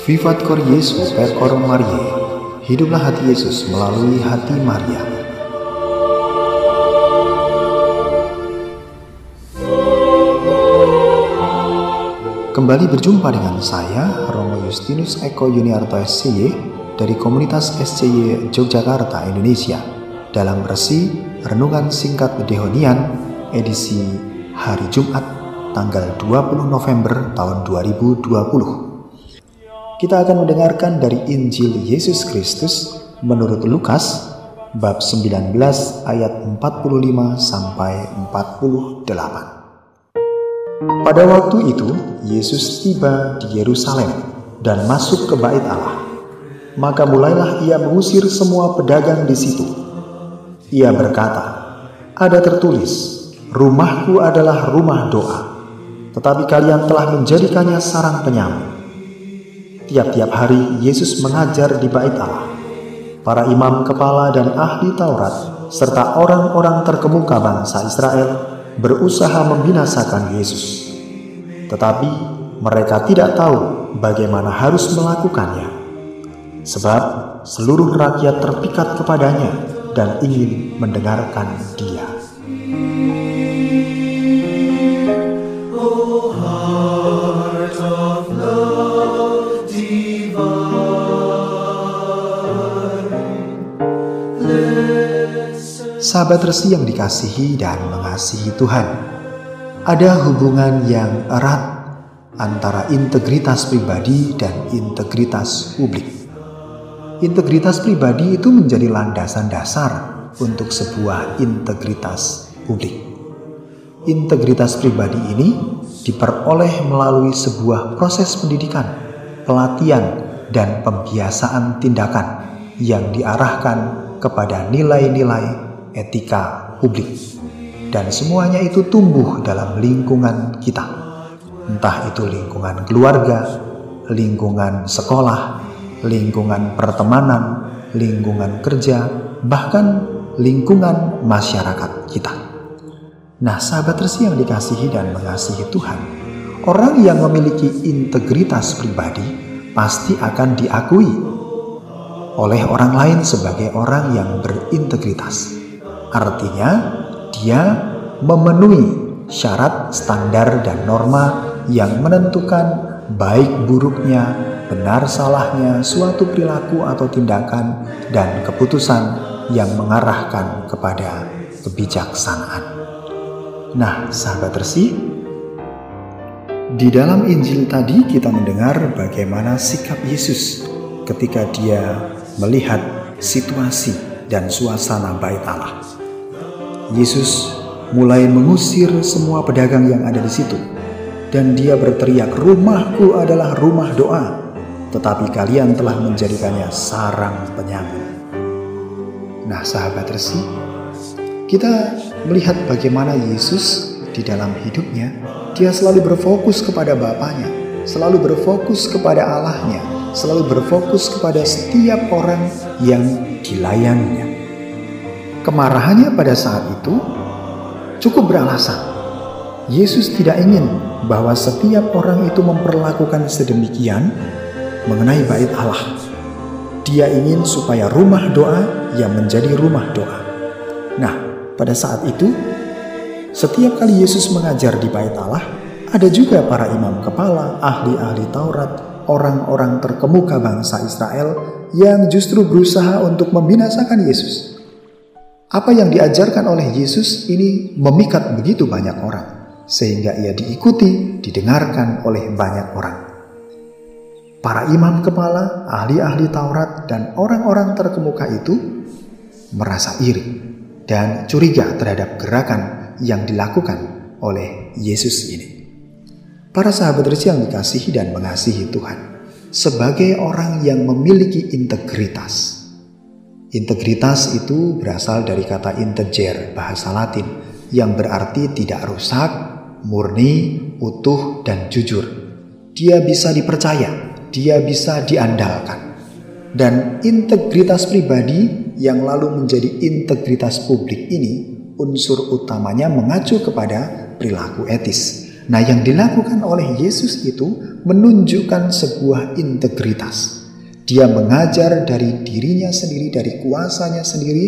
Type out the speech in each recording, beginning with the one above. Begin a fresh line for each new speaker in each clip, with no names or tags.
Vivat Cor Jesu per Corum Mariae. Hiduplah hati Yesus melalui hati Maria. Kembali berjumpa dengan saya, Romo Justinus Eko Yuniarto SCY dari komunitas SCY Yogyakarta, Indonesia, dalam resi Renungan Singkat Dehonian edisi hari Jumat tanggal 20 November tahun 2020. Kita akan mendengarkan dari Injil Yesus Kristus menurut Lukas bab 19 ayat 45 sampai 48. Pada waktu itu, Yesus tiba di Yerusalem dan masuk ke Bait Allah. Maka mulailah ia mengusir semua pedagang di situ. Ia berkata, "Ada tertulis, rumahku adalah rumah doa, tetapi kalian telah menjadikannya sarang penyamun." Tiap-tiap hari Yesus mengajar di Bait Allah. Para imam kepala dan ahli Taurat serta orang-orang terkemuka bangsa Israel berusaha membinasakan Yesus. Tetapi mereka tidak tahu bagaimana harus melakukannya. Sebab seluruh rakyat terpikat kepadanya dan ingin mendengarkan Dia. Oh, heart of love divine. Sahabat resi yang dikasihi dan mengasihi Tuhan, ada hubungan yang erat antara integritas pribadi dan integritas publik. Integritas pribadi itu menjadi landasan dasar untuk sebuah integritas publik. Integritas pribadi ini diperoleh melalui sebuah proses pendidikan, pelatihan, dan pembiasaan tindakan yang diarahkan kepada nilai-nilai etika publik. Dan semuanya itu tumbuh dalam lingkungan kita. Entah itu lingkungan keluarga, lingkungan sekolah, lingkungan pertemanan, lingkungan kerja, bahkan lingkungan masyarakat kita. Nah, sahabat resi yang dikasihi dan mengasihi Tuhan, orang yang memiliki integritas pribadi pasti akan diakui oleh orang lain sebagai orang yang berintegritas. Artinya, dia memenuhi syarat, standar, dan norma yang menentukan baik buruknya, benar salahnya suatu perilaku atau tindakan dan keputusan yang mengarahkan kepada kebijaksanaan. Nah, sahabat resi, di dalam Injil tadi kita mendengar bagaimana sikap Yesus ketika Dia melihat situasi dan suasana Bait Allah. Yesus mulai mengusir semua pedagang yang ada di situ, dan Dia berteriak, "Rumahku adalah rumah doa, tetapi kalian telah menjadikannya sarang penyamun." Nah, sahabat resi, kita melihat bagaimana Yesus di dalam hidupnya, Dia selalu berfokus kepada Bapanya, selalu berfokus kepada Allahnya, selalu berfokus kepada setiap orang yang dilayaninya. Kemarahannya pada saat itu cukup beralasan. Yesus tidak ingin bahwa setiap orang itu memperlakukan sedemikian mengenai Bait Allah. Dia ingin supaya rumah doa yang menjadi rumah doa. Nah, pada saat itu, setiap kali Yesus mengajar di Bait Allah, ada juga para imam kepala, ahli-ahli Taurat, orang-orang terkemuka bangsa Israel yang justru berusaha untuk membinasakan Yesus. Apa yang diajarkan oleh Yesus ini memikat begitu banyak orang, sehingga ia diikuti, didengarkan oleh banyak orang. Para imam kepala, ahli-ahli Taurat, dan orang-orang terkemuka itu merasa iri dan curiga terhadap gerakan yang dilakukan oleh Yesus ini. Para sahabat resi yang dikasihi dan mengasihi Tuhan, sebagai orang yang memiliki integritas. Integritas itu berasal dari kata integer, bahasa Latin, yang berarti tidak rusak, murni, utuh, dan jujur. Dia bisa dipercaya, dia bisa diandalkan. Dan integritas pribadi yang lalu menjadi integritas publik ini, unsur utamanya mengacu kepada perilaku etis. Nah, yang dilakukan oleh Yesus itu menunjukkan sebuah integritas. Dia mengajar dari dirinya sendiri, dari kuasanya sendiri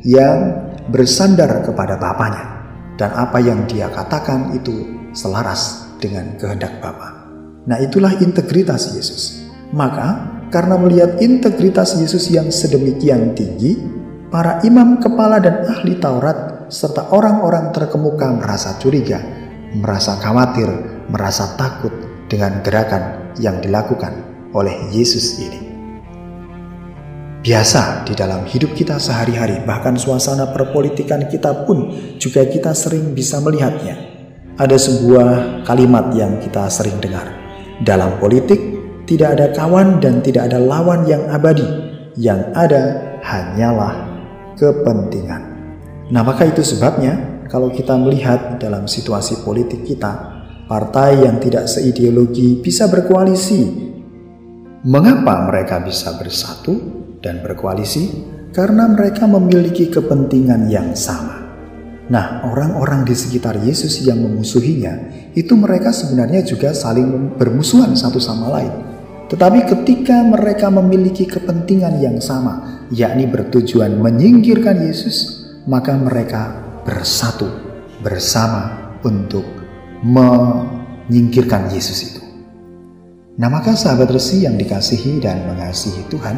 yang bersandar kepada Bapanya. Dan apa yang dia katakan itu selaras dengan kehendak Bapa. Nah, itulah integritas Yesus. Maka karena melihat integritas Yesus yang sedemikian tinggi, para imam kepala dan ahli Taurat serta orang-orang terkemuka merasa curiga, merasa khawatir, merasa takut dengan gerakan yang dilakukan oleh Yesus ini. Biasa di dalam hidup kita sehari-hari, bahkan suasana perpolitikan kita pun juga kita sering bisa melihatnya. Ada sebuah kalimat yang kita sering dengar. Dalam politik, tidak ada kawan dan tidak ada lawan yang abadi. Yang ada hanyalah kepentingan. Nah, maka itu sebabnya kalau kita melihat dalam situasi politik kita, partai yang tidak seideologi bisa berkoalisi. Mengapa mereka bisa bersatu dan berkoalisi? Karena mereka memiliki kepentingan yang sama. Nah, orang-orang di sekitar Yesus yang memusuhinya, itu mereka sebenarnya juga saling bermusuhan satu sama lain. Tetapi ketika mereka memiliki kepentingan yang sama, yakni bertujuan menyingkirkan Yesus, maka mereka bersatu bersama untuk menyingkirkan Yesus itu. Nah, maka sahabat Resi yang dikasihi dan mengasihi Tuhan,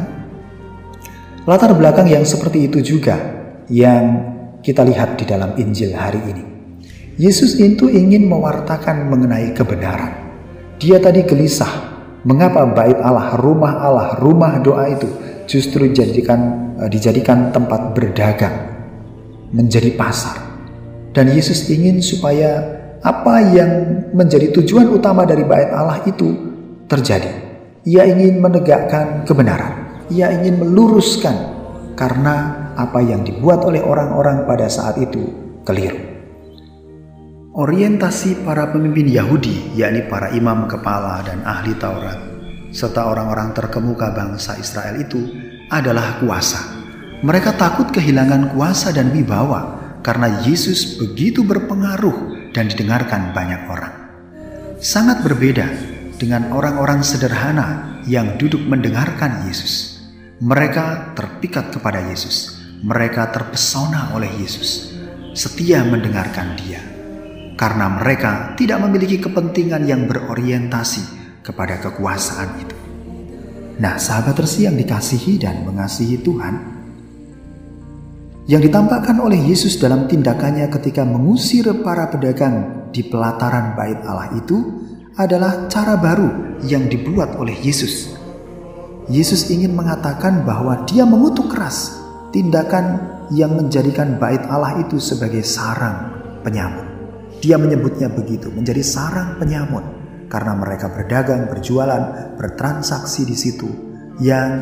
latar belakang yang seperti itu juga yang kita lihat di dalam Injil hari ini. Yesus itu ingin mewartakan mengenai kebenaran. Dia tadi gelisah, mengapa bait Allah, rumah doa itu justru dijadikan tempat berdagang, menjadi pasar. Dan Yesus ingin supaya apa yang menjadi tujuan utama dari bait Allah itu terjadi. Ia ingin menegakkan kebenaran. Ia ingin meluruskan, karena apa yang dibuat oleh orang-orang pada saat itu keliru. Orientasi para pemimpin Yahudi, yakni para imam kepala dan ahli Taurat, serta orang-orang terkemuka bangsa Israel itu adalah kuasa. Mereka takut kehilangan kuasa dan wibawa karena Yesus begitu berpengaruh dan didengarkan banyak orang. Sangat berbeda dengan orang-orang sederhana yang duduk mendengarkan Yesus. Mereka terpikat kepada Yesus. Mereka terpesona oleh Yesus, setia mendengarkan Dia, karena mereka tidak memiliki kepentingan yang berorientasi kepada kekuasaan itu. Nah, sahabat Resi yang dikasihi dan mengasihi Tuhan, yang ditampakkan oleh Yesus dalam tindakannya ketika mengusir para pedagang di pelataran bait Allah itu adalah cara baru yang dibuat oleh Yesus. Yesus ingin mengatakan bahwa Dia mengutuk keras tindakan yang menjadikan bait Allah itu sebagai sarang penyamun. Dia menyebutnya begitu, menjadi sarang penyamun, karena mereka berdagang, berjualan, bertransaksi di situ yang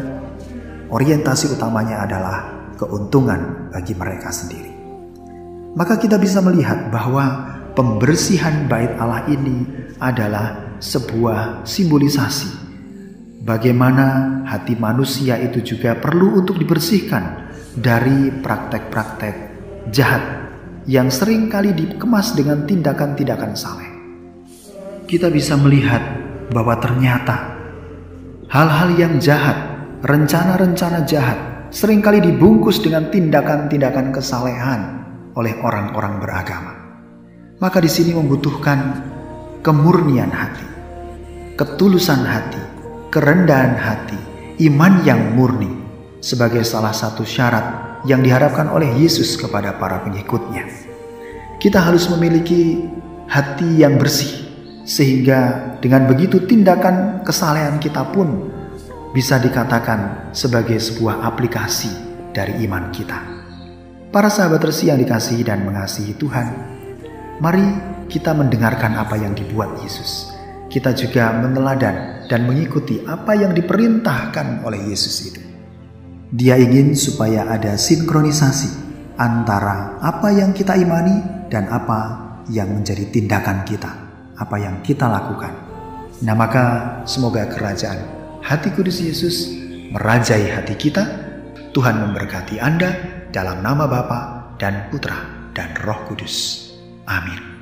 orientasi utamanya adalah keuntungan bagi mereka sendiri. Maka kita bisa melihat bahwa pembersihan bait Allah ini adalah sebuah simbolisasi bagaimana hati manusia itu juga perlu untuk dibersihkan dari praktek-praktek jahat yang sering kali dikemas dengan tindakan-tindakan saleh. Kita bisa melihat bahwa ternyata hal-hal yang jahat, rencana-rencana jahat seringkali dibungkus dengan tindakan-tindakan kesalehan oleh orang-orang beragama. Maka di sini membutuhkan kemurnian hati, ketulusan hati, kerendahan hati, iman yang murni sebagai salah satu syarat yang diharapkan oleh Yesus kepada para pengikutnya. Kita harus memiliki hati yang bersih, sehingga dengan begitu tindakan kesalehan kita pun bisa dikatakan sebagai sebuah aplikasi dari iman kita. Para sahabat Resi yang dikasihi dan mengasihi Tuhan, mari kita mendengarkan apa yang dibuat Yesus. Kita juga meneladan dan mengikuti apa yang diperintahkan oleh Yesus itu. Dia ingin supaya ada sinkronisasi antara apa yang kita imani dan apa yang menjadi tindakan kita, apa yang kita lakukan. Nah, maka semoga kerajaan hati kudus Yesus merajai hati kita. Tuhan memberkati Anda dalam nama Bapa dan Putra dan Roh Kudus. Amin.